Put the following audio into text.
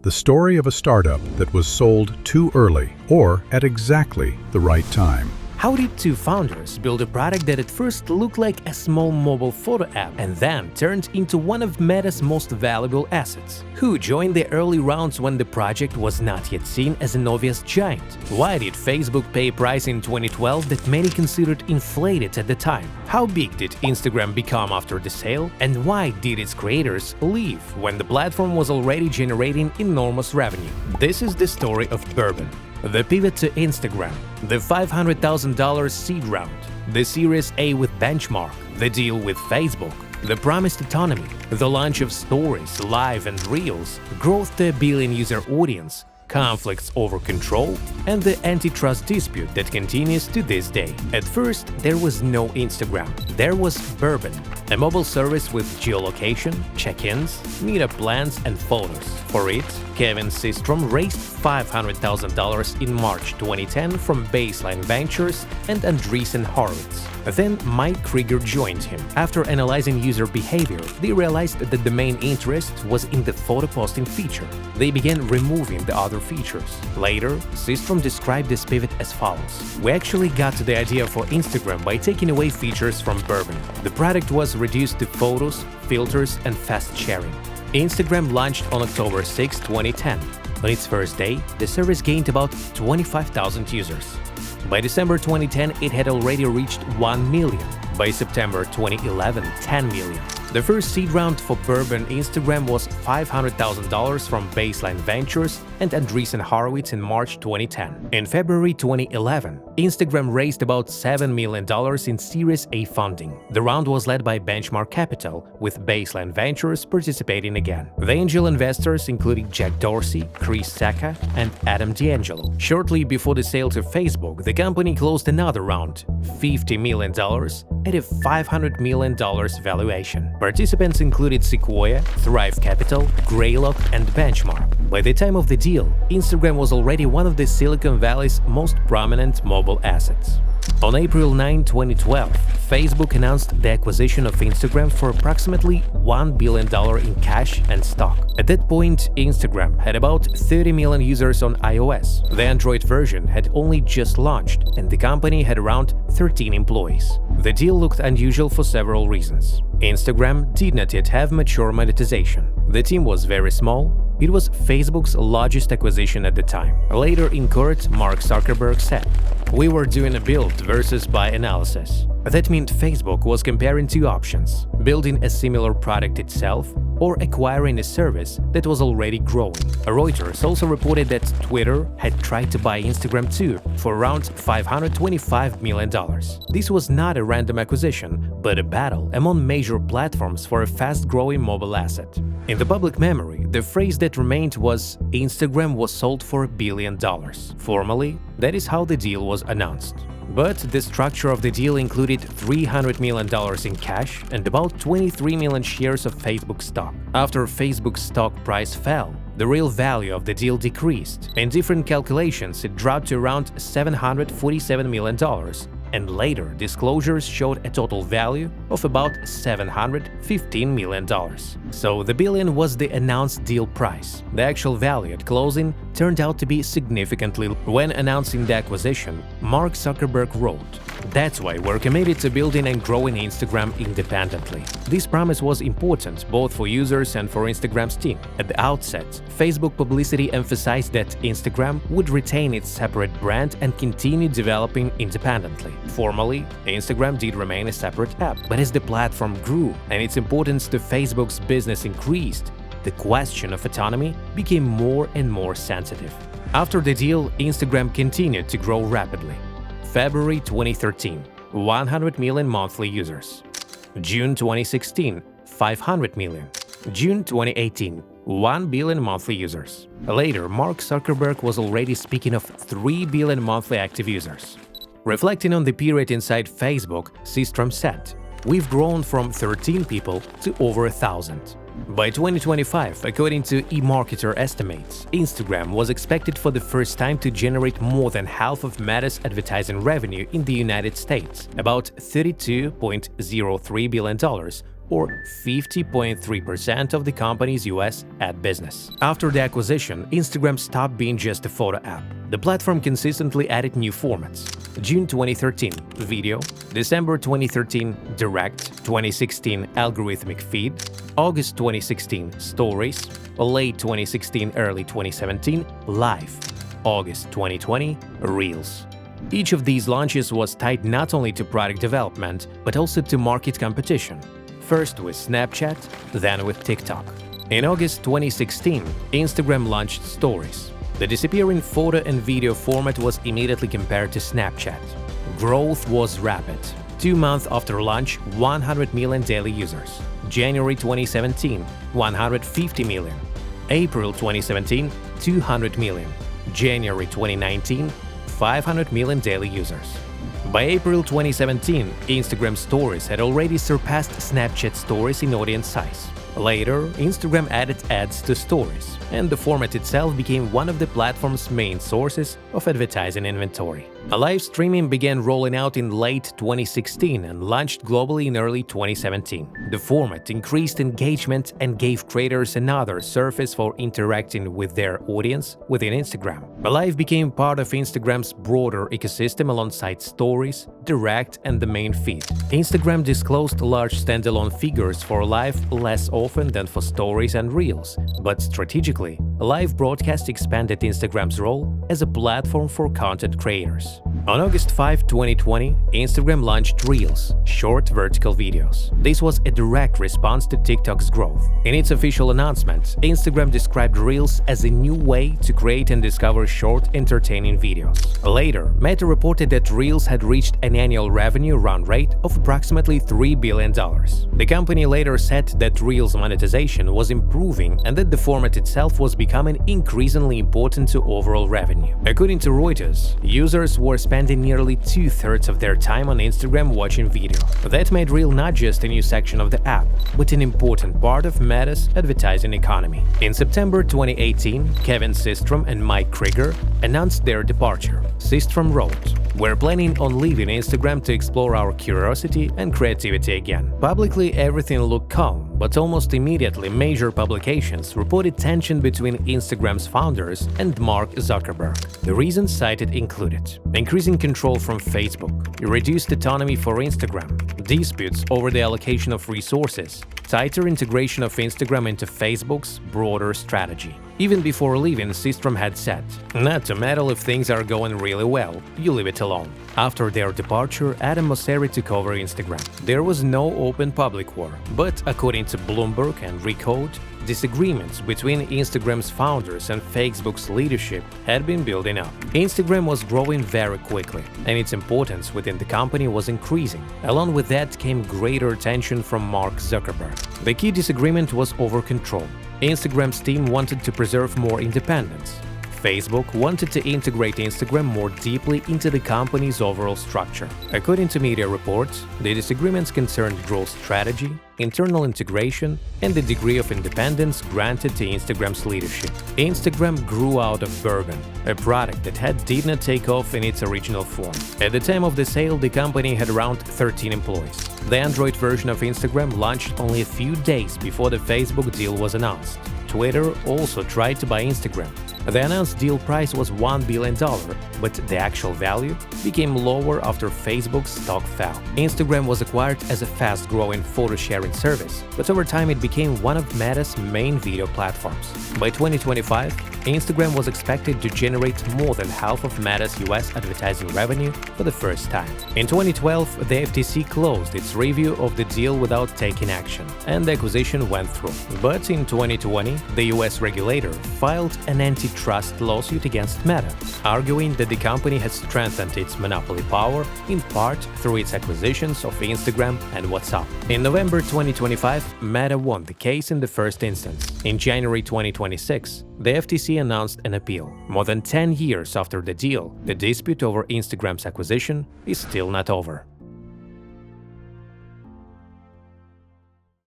The story of a startup that was sold too early or at exactly the right time. How did two founders build a product that at first looked like a small mobile photo app and then turned into one of Meta's most valuable assets? Who joined the early rounds when the project was not yet seen as an obvious giant? Why did Facebook pay a price in 2012 that many considered inflated at the time? How big did Instagram become after the sale? And why did its creators leave when the platform was already generating enormous revenue? This is the story of Bourbon. The pivot to Instagram, the $500,000 seed round, the Series A with Benchmark, the deal with Facebook, the promised autonomy, the launch of Stories, Live and Reels, growth to a billion-user audience, conflicts over control, and the antitrust dispute that continues to this day. At first, there was no Instagram. There was Bourbon, a mobile service with geolocation, check-ins, meetup plans, and photos. For it, Kevin Systrom raised $500,000 in March 2010 from Baseline Ventures and Andreessen Horowitz. Then Mike Krieger joined him. After analyzing user behavior, they realized that the main interest was in the photo posting feature. They began removing the other features. Later, Systrom described this pivot as follows. We actually got to the idea for Instagram by taking away features from Bourbon. The product was reduced to photos, filters, and fast sharing. Instagram launched on October 6, 2010. On its first day, the service gained about 25,000 users. By December 2010, it had already reached 1 million. By September 2011, 10 million. The first seed round for Bourbon Instagram was $500,000 from Baseline Ventures and Andreessen Horowitz in March 2010. In February 2011, Instagram raised about $7 million in Series A funding. The round was led by Benchmark Capital, with Baseline Ventures participating again. The angel investors included Jack Dorsey, Chris Sacca, and Adam D'Angelo. Shortly before the sale to Facebook, the company closed another round, $50 million, at a $500 million valuation. Participants included Sequoia, Thrive Capital, Greylock, and Benchmark. By the time of the deal, Instagram was already one of the Silicon Valley's most prominent mobile assets. On April 9, 2012, Facebook announced the acquisition of Instagram for approximately $1 billion in cash and stock. At that point, Instagram had about 30 million users on iOS. The Android version had only just launched, and the company had around 13 employees. The deal looked unusual for several reasons. Instagram did not yet have mature monetization. The team was very small. It was Facebook's largest acquisition at the time. Later in court, Mark Zuckerberg said, "We were doing a build versus buy analysis." That meant Facebook was comparing two options: building a similar product itself or acquiring a service that was already growing. Reuters also reported that Twitter had tried to buy Instagram too for around $525 million. This was not a random acquisition, but a battle among major platforms for a fast-growing mobile asset. In the public memory, the phrase that remained was "Instagram was sold for $1 billion." Formally, that is how the deal was announced. But the structure of the deal included $300 million in cash and about 23 million shares of Facebook stock. After Facebook's stock price fell, the real value of the deal decreased. In different calculations, it dropped to around $747 million, and later disclosures showed a total value of about $715 million. So the billion was the announced deal price. The actual value at closing turned out to be significantly lower. When announcing the acquisition, Mark Zuckerberg wrote, "That's why we're committed to building and growing Instagram independently." This promise was important both for users and for Instagram's team. At the outset, Facebook publicity emphasized that Instagram would retain its separate brand and continue developing independently. Formally, Instagram did remain a separate app, but as the platform grew and its importance to Facebook's business increased, the question of autonomy became more and more sensitive. After the deal, Instagram continued to grow rapidly. February 2013, 100 million monthly users. June 2016, 500 million. June 2018, 1 billion monthly users. Later, Mark Zuckerberg was already speaking of 3 billion monthly active users. Reflecting on the period inside Facebook, Systrom said, "We've grown from 13 people to over 1,000. By 2025, according to eMarketer estimates, Instagram was expected for the first time to generate more than half of Meta's advertising revenue in the United States, about $32.03 billion, or 50.3% of the company's US ad business. After the acquisition, Instagram stopped being just a photo app. The platform consistently added new formats. June 2013 – Video, December 2013 – Direct, 2016 – Algorithmic Feed, August 2016 – Stories, late 2016 – early 2017 – Live, August 2020 – Reels. Each of these launches was tied not only to product development, but also to market competition, first with Snapchat, then with TikTok. In August 2016, Instagram launched Stories. The disappearing photo and video format was immediately compared to Snapchat. Growth was rapid. 2 months after launch, 100 million daily users. January 2017, 150 million. April 2017, 200 million. January 2019, 500 million daily users. By April 2017, Instagram Stories had already surpassed Snapchat Stories in audience size. Later, Instagram added ads to Stories, and the format itself became one of the platform's main sources of advertising inventory. Live streaming began rolling out in late 2016 and launched globally in early 2017. The format increased engagement and gave creators another surface for interacting with their audience within Instagram. Live became part of Instagram's broader ecosystem alongside Stories, Direct, and the main feed. Instagram disclosed large standalone figures for Live less often than for Stories and Reels, but strategically, live broadcast expanded Instagram's role as a platform for content creators. On August 5, 2020, Instagram launched Reels, short vertical videos. This was a direct response to TikTok's growth. In its official announcement, Instagram described Reels as a new way to create and discover short, entertaining videos. Later, Meta reported that Reels had reached an annual revenue run rate of approximately $3 billion. The company later said that Reels monetization was improving and that the format itself was becoming increasingly important to overall revenue. According to Reuters, users were spending nearly 2/3 of their time on Instagram watching video. That made Reel not just a new section of the app, but an important part of Meta's advertising economy. In September 2018, Kevin Systrom and Mike Krieger announced their departure. Systrom wrote, "We're planning on leaving Instagram to explore our curiosity and creativity again." Publicly, everything looked calm, but almost immediately major publications reported tension between Instagram's founders and Mark Zuckerberg. The reasons cited included increasing control from Facebook, reduced autonomy for Instagram, disputes over the allocation of resources, tighter integration of Instagram into Facebook's broader strategy. Even before leaving, Systrom had said, "Not to meddle if things are going really well, you leave it alone." After their departure, Adam Mosseri took over Instagram. There was no open public war, but according to Bloomberg and Recode, disagreements between Instagram's founders and Facebook's leadership had been building up. Instagram was growing very quickly, and its importance within the company was increasing. Along with that came greater attention from Mark Zuckerberg. The key disagreement was over control. Instagram's team wanted to preserve more independence. Facebook wanted to integrate Instagram more deeply into the company's overall structure. According to media reports, the disagreements concerned growth strategy, internal integration, and the degree of independence granted to Instagram's leadership. Instagram grew out of Bourbon, a product that did not take off in its original form. At the time of the sale, the company had around 13 employees. The Android version of Instagram launched only a few days before the Facebook deal was announced. Twitter also tried to buy Instagram. The announced deal price was $1 billion, but the actual value became lower after Facebook's stock fell. Instagram was acquired as a fast-growing photo-sharing service, but over time it became one of Meta's main video platforms. By 2025, Instagram was expected to generate more than half of Meta's US advertising revenue for the first time. In 2012, the FTC closed its review of the deal without taking action, and the acquisition went through. But in 2020, the US regulator filed an antitrust lawsuit against Meta, arguing that the company has strengthened its monopoly power in part through its acquisitions of Instagram and WhatsApp. In November 2025, Meta won the case in the first instance. In January 2026, the FTC announced an appeal. More than 10 years after the deal, the dispute over Instagram's acquisition is still not over.